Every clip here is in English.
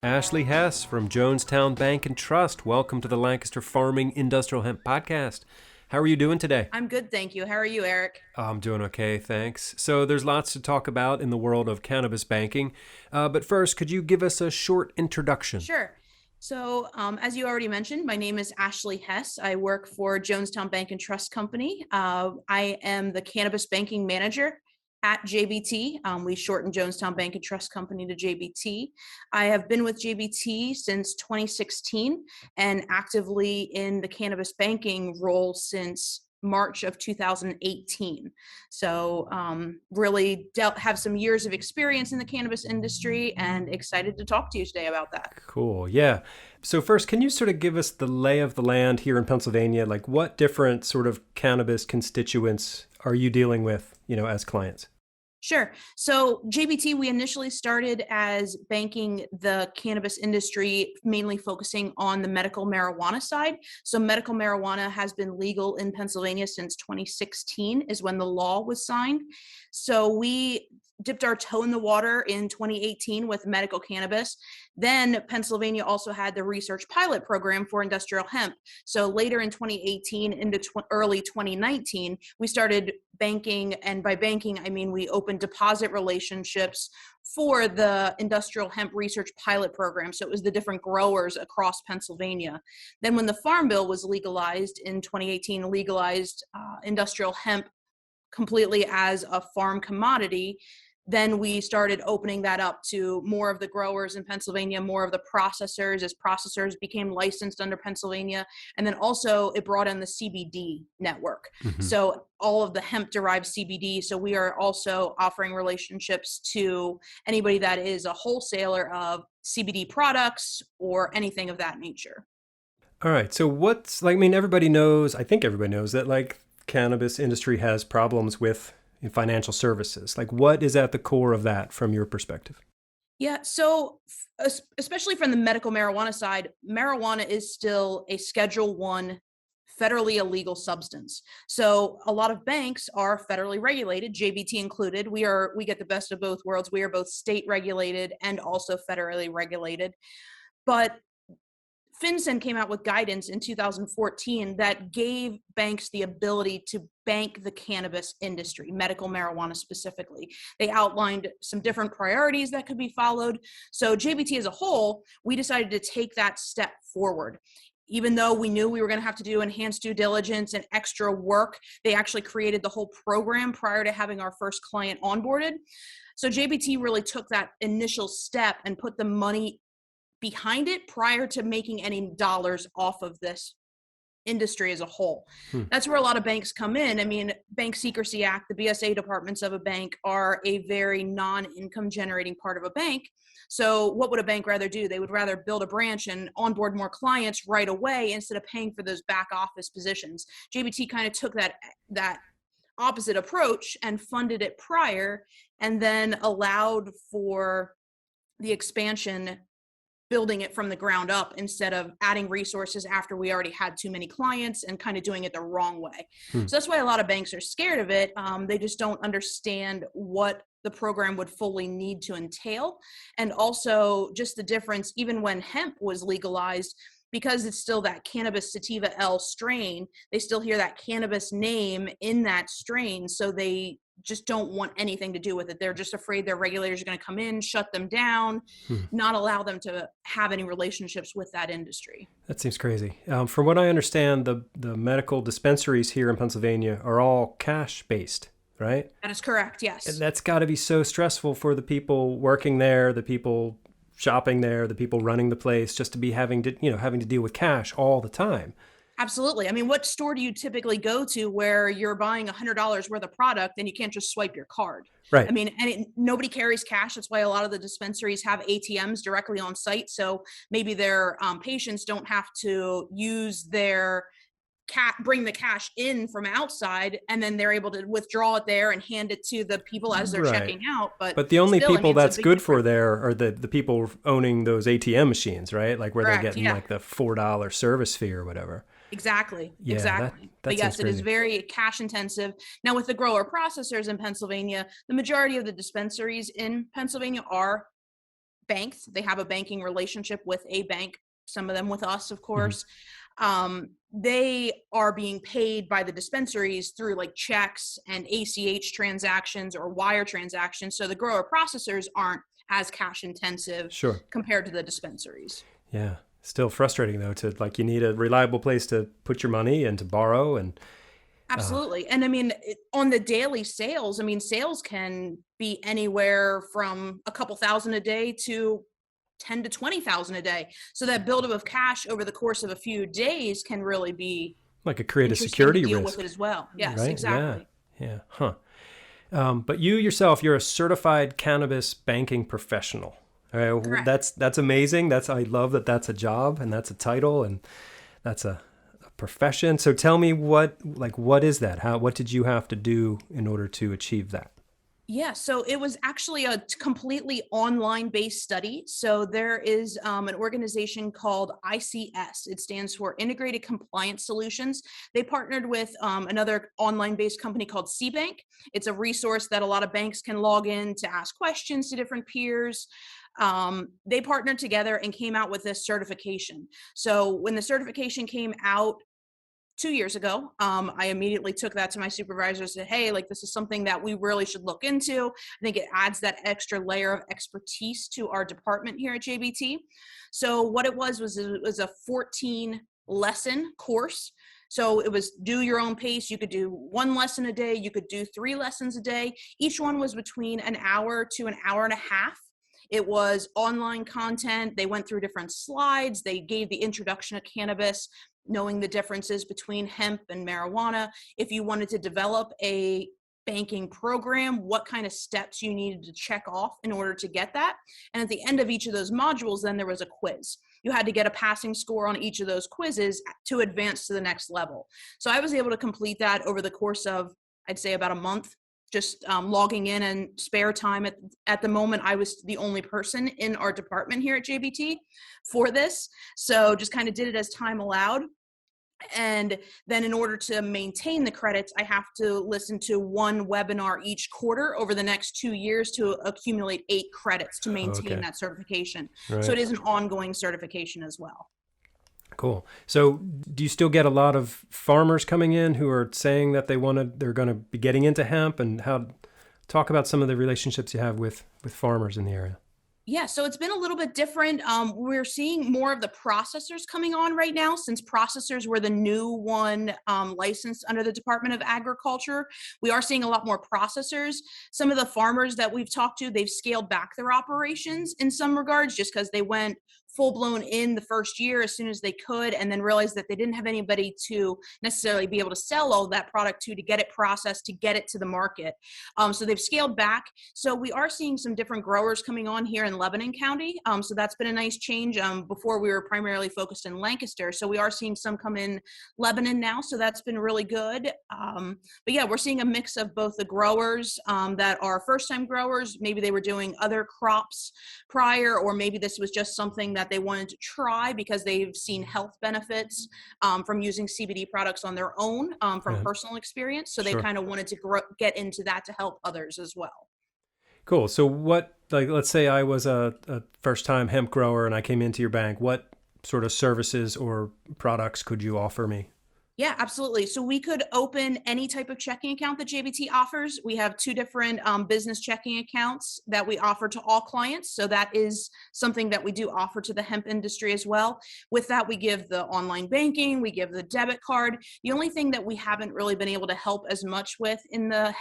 Ashley Hess from Jonestown Bank and Trust. Welcome to the Lancaster Farming Industrial Hemp Podcast. How are you doing today? I'm good, thank you. How are you, Eric? I'm doing okay, thanks. So there's lots to talk about in the world of cannabis banking. But first, could you give us a short introduction? Sure. As you already mentioned, my name is Ashley Hess. I work for Jonestown Bank and Trust Company. I am the cannabis banking manager at JBT. We shorten Jonestown Bank and Trust Company to JBT. I have been with JBT since 2016 and actively in the cannabis banking role since March of 2018. Really have some years of experience in the cannabis industry and excited to talk to you today about that. Cool, yeah. So first, can you sort of give us the lay of the land here in Pennsylvania? Like what different sort of cannabis constituents are you dealing with, as clients? Sure. So JBT, we initially started as banking the cannabis industry, mainly focusing on the medical marijuana side. So medical marijuana has been legal in Pennsylvania since 2016 is when the law was signed. So we dipped our toe in the water in 2018 with medical cannabis. Then Pennsylvania also had the research pilot program for industrial hemp. So later in 2018 into early 2019, we started banking. And by banking, I mean we opened deposit relationships for the industrial hemp research pilot program. So it was the different growers across Pennsylvania. Then when the Farm Bill was legalized in 2018, legalized industrial hemp completely as a farm commodity, then we started opening that up to more of the growers in Pennsylvania, more of the processors as processors became licensed under Pennsylvania. And then also it brought in the CBD network. Mm-hmm. So all of the hemp derived CBD. So we are also offering relationships to anybody that is a wholesaler of CBD products or anything of that nature. All right. So everybody knows, I think everybody knows that cannabis industry has problems with financial services. Like what is at the core of that from your perspective? Yeah, so especially from the medical marijuana side, marijuana is still a Schedule 1 federally illegal substance. So a lot of banks are federally regulated, JBT included. We get the best of both worlds. We are both state regulated and also federally regulated. But FinCEN came out with guidance in 2014 that gave banks the ability to bank the cannabis industry, medical marijuana specifically. They outlined some different priorities that could be followed. So JBT as a whole, we decided to take that step forward. Even though we knew we were going to have to do enhanced due diligence and extra work, they actually created the whole program prior to having our first client onboarded. So JBT really took that initial step and put the money behind it prior to making any dollars off of this industry as a whole. That's where a lot of banks come in. I mean, Bank Secrecy Act, the BSA departments of a bank are a very non-income generating part of a bank. So what would a bank rather do? They would rather build a branch and onboard more clients right away instead of paying for those back office positions. JBT kind of took that opposite approach and funded it prior and then allowed for the expansion, building it from the ground up instead of adding resources after we already had too many clients and kind of doing it the wrong way. So that's why a lot of banks are scared of it. They just don't understand what the program would fully need to entail. And also just the difference, even when hemp was legalized, because it's still that cannabis sativa L strain, they still hear that cannabis name in that strain. So they just don't want anything to do with it. They're just afraid their regulators are going to come in, shut them down, not allow them to have any relationships with that industry. That seems crazy. From what I understand, the medical dispensaries here in Pennsylvania are all cash-based, right? That is correct, And yes. that's got to be so stressful for the people working there, the people shopping there, the people running the place, just to be having to deal with cash all the time. Absolutely. I mean, what store do you typically go to where you're buying $100 worth of product and you can't just swipe your card? I Right. mean, nobody carries cash. That's why a lot of the dispensaries have ATMs directly on site. So maybe their patients don't have to use their bring the cash in from outside, and then they're able to withdraw it there and hand it to the people as they're Right. checking out. But But the only still, I people mean, it's a that's big good for difference. there are the people owning those ATM machines, right? Like where they're Correct. getting Yeah. like the $4 service fee or whatever. Exactly. Yeah, that Exactly. But that seems yes, it is crazy. very cash intensive. Now, with the grower processors in Pennsylvania, the majority of the dispensaries in Pennsylvania are banks. They have a banking relationship with a bank, some of them with us, of Hmm. course. They are being paid by the dispensaries through like checks and ACH transactions or wire transactions. So the grower processors aren't as cash intensive Sure. compared to the dispensaries. Yeah. Still frustrating though to like you need a reliable place to put your money and to borrow and uh, Absolutely. And I mean, on the daily sales, I mean, sales can be anywhere from a couple thousand a day to 10 to 20,000 a day. So that buildup of cash over the course of a few days can really be like it create a interesting to security deal with risk, it as well. Yes, right? Yeah. exactly. Yeah. Huh. But you yourself, you're a certified cannabis banking professional. Correct. That's amazing. I love that that's a job and that's a title and that's a profession. So tell me what is that? What did you have to do in order to achieve that? Yeah, so it was actually a completely online based study. So there is an organization called ICS. It stands for Integrated Compliance Solutions. They partnered with another online based company called CBank. It's a resource that a lot of banks can log in to ask questions to different peers. They partnered together and came out with this certification. So when the certification came out 2 years ago, I immediately took that to my supervisor and said, hey, like this is something that we really should look into. I think it adds that extra layer of expertise to our department here at JBT. So what it was it was a 14 lesson course. So it was do your own pace. You could do one lesson a day. You could do 3 lessons a day. Each one was between an hour to an hour and a half. It was online content. They went through different slides. They gave the introduction of cannabis, knowing the differences between hemp and marijuana. If you wanted to develop a banking program, what kind of steps you needed to check off in order to get that. And at the end of each of those modules, then there was a quiz. You had to get a passing score on each of those quizzes to advance to the next level. So I was able to complete that over the course of, I'd say, about a month, just logging in and spare time. At the moment, I was the only person in our department here at JBT for this. So just kind of did it as time allowed. And then in order to maintain the credits, I have to listen to one webinar each quarter over the next 2 years to accumulate 8 credits to maintain Okay. that certification. So it Right. is an ongoing certification as well. Cool. So do you still get a lot of farmers coming in who are saying that they're going to be getting into hemp and talk about some of the relationships you have with farmers in the area? Yeah, so it's been a little bit different. We're seeing more of the processors coming on right now since processors were the new one licensed under the Department of Agriculture. We are seeing a lot more processors. Some of the farmers that we've talked to, they've scaled back their operations in some regards just because they went full blown in the first year as soon as they could and then realized that they didn't have anybody to necessarily be able to sell all that product to get it processed, to get it to the market. So they've scaled back. So we are seeing some different growers coming on here in Lebanon County. So that's been a nice change. Before we were primarily focused in Lancaster. So we are seeing some come in Lebanon now. So that's been really good. But yeah, we're seeing a mix of both the growers that are first time growers. Maybe they were doing other crops prior, or maybe this was just something that they wanted to try because they've seen health benefits from using CBD products on their own from Yeah. personal experience. So they Sure. kind of wanted to get into that to help others as well. Cool. So let's say I was a first time hemp grower and I came into your bank. What sort of services or products could you offer me? Yeah, absolutely. So we could open any type of checking account that JBT offers. We have 2 different business checking accounts that we offer to all clients. So that is something that we do offer to the hemp industry as well. With that, we give the online banking, we give the debit card. The only thing that we haven't really been able to help as much with in the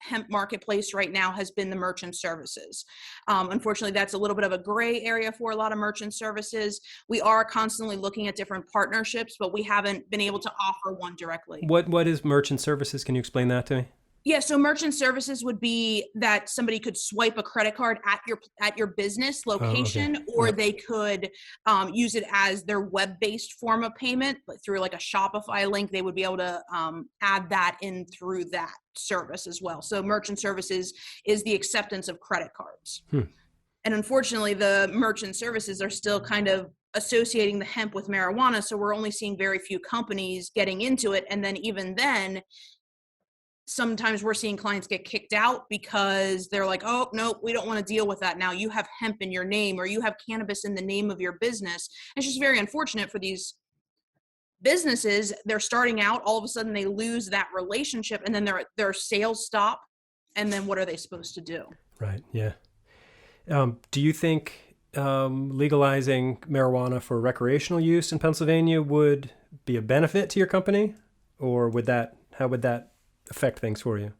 hemp marketplace right now has been the merchant services. Unfortunately, that's a little bit of a gray area for a lot of merchant services. We are constantly looking at different partnerships, but we haven't been able to offer one directly. What is merchant services? Can you explain that to me? Yeah, so merchant services would be that somebody could swipe a credit card at your business Oh, okay. location, or Yep. they could use it as their web-based form of payment, but through like a Shopify link, they would be able to add that in through that service as well. So merchant services is the acceptance of credit cards. Hmm. And unfortunately, the merchant services are still kind of associating the hemp with marijuana. So we're only seeing very few companies getting into it. And then even then, sometimes we're seeing clients get kicked out because they're like, oh, no, we don't want to deal with that now. You have hemp in your name, or you have cannabis in the name of your business. And it's just very unfortunate for these businesses. They're starting out, all of a sudden they lose that relationship, and then their sales stop. And then what are they supposed to do? Right. Yeah. Do you think legalizing marijuana for recreational use in Pennsylvania would be a benefit to your company, or how would that affect things for you?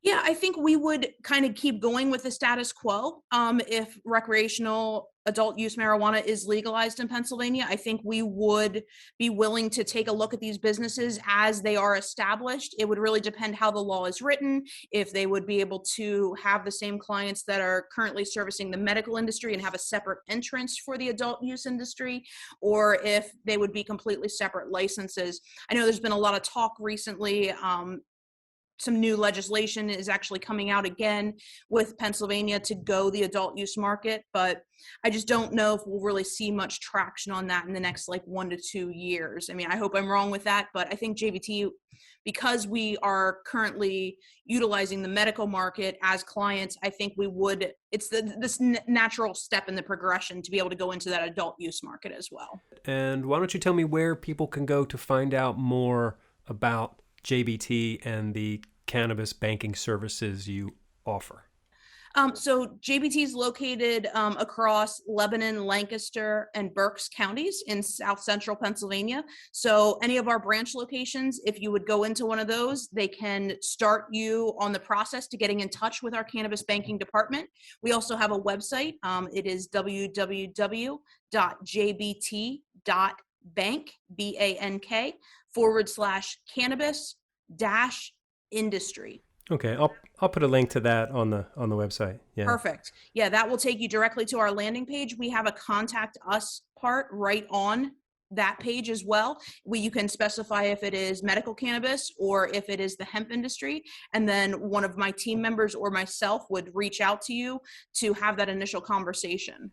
Yeah, I think we would kind of keep going with the status quo. If recreational adult use marijuana is legalized in Pennsylvania, I think we would be willing to take a look at these businesses as they are established. It would really depend how the law is written, if they would be able to have the same clients that are currently servicing the medical industry and have a separate entrance for the adult use industry, or if they would be completely separate licenses. I know there's been a lot of talk recently. Some new legislation is actually coming out again with Pennsylvania to go the adult use market, but I just don't know if we'll really see much traction on that in the next like 1 to 2 years. I mean, I hope I'm wrong with that, but I think JBT, because we are currently utilizing the medical market as clients, I think it's this natural step in the progression to be able to go into that adult use market as well. And why don't you tell me where people can go to find out more about JBT and the cannabis banking services you offer? So JBT is located across Lebanon, Lancaster, and Berks counties in South Central Pennsylvania. So any of our branch locations, if you would go into one of those, they can start you on the process to getting in touch with our cannabis banking department. We also have a website. It is www.jbt.bank, BANK/cannabis-industry. Okay, I'll put a link to that on the website. Yeah. Perfect. Yeah, that will take you directly to our landing page. We have a contact us part right on that page as well, where you can specify if it is medical cannabis or if it is the hemp industry. And then one of my team members or myself would reach out to you to have that initial conversation.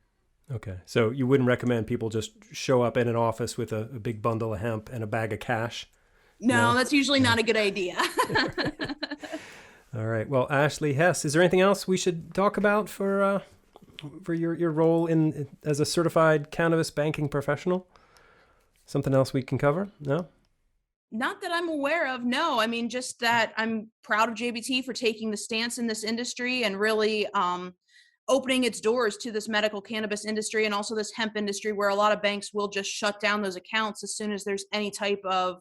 Okay, so you wouldn't recommend people just show up in an office with a big bundle of hemp and a bag of cash? No, No? that's usually not a good idea. All right. Well, Ashley Hess, is there anything else we should talk about for your role as a certified cannabis banking professional? Something else we can cover? No? Not that I'm aware of. No, I mean, just that I'm proud of JBT for taking the stance in this industry and really opening its doors to this medical cannabis industry and also this hemp industry, where a lot of banks will just shut down those accounts as soon as there's any type of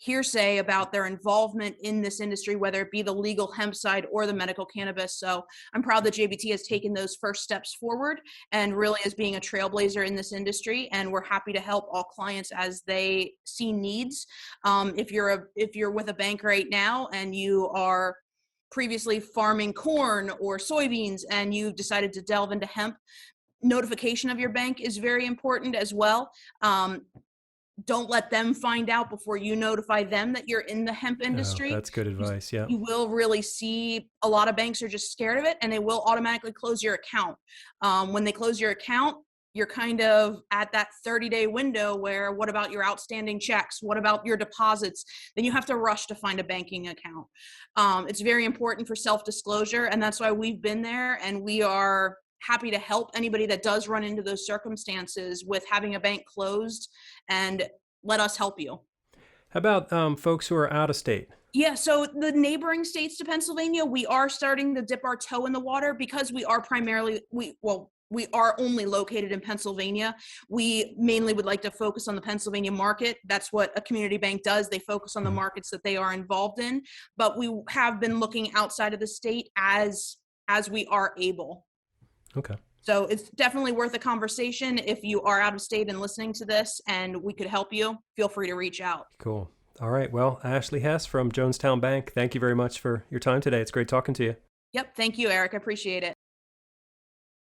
hearsay about their involvement in this industry, whether it be the legal hemp side or the medical cannabis. So I'm proud that JBT has taken those first steps forward and really is being a trailblazer in this industry. And we're happy to help all clients as they see needs. If you're with a bank right now and you are previously farming corn or soybeans and you've decided to delve into hemp, notification of your bank is very important as well. Don't let them find out before you notify them that you're in the hemp industry. Oh, that's good advice. Yeah. You will really see a lot of banks are just scared of it and they will automatically close your account. When they close your account, you're kind of at that 30-day window where what about your outstanding checks? What about your deposits? Then you have to rush to find a banking account. It's very important for self-disclosure, and that's why we've been there, and we are happy to help anybody that does run into those circumstances with having a bank closed, and let us help you. How about folks who are out of state? Yeah, so the neighboring states to Pennsylvania, we are starting to dip our toe in the water because we are we are only located in Pennsylvania. We mainly would like to focus on the Pennsylvania market. That's what a community bank does. They focus on the markets that they are involved in, but we have been looking outside of the state as we are able. Okay. So it's definitely worth a conversation. If you are out of state and listening to this and we could help you, feel free to reach out. Cool. All right. Well, Ashley Hess from Jonestown Bank, thank you very much for your time today. It's great talking to you. Yep. Thank you, Eric. I appreciate it.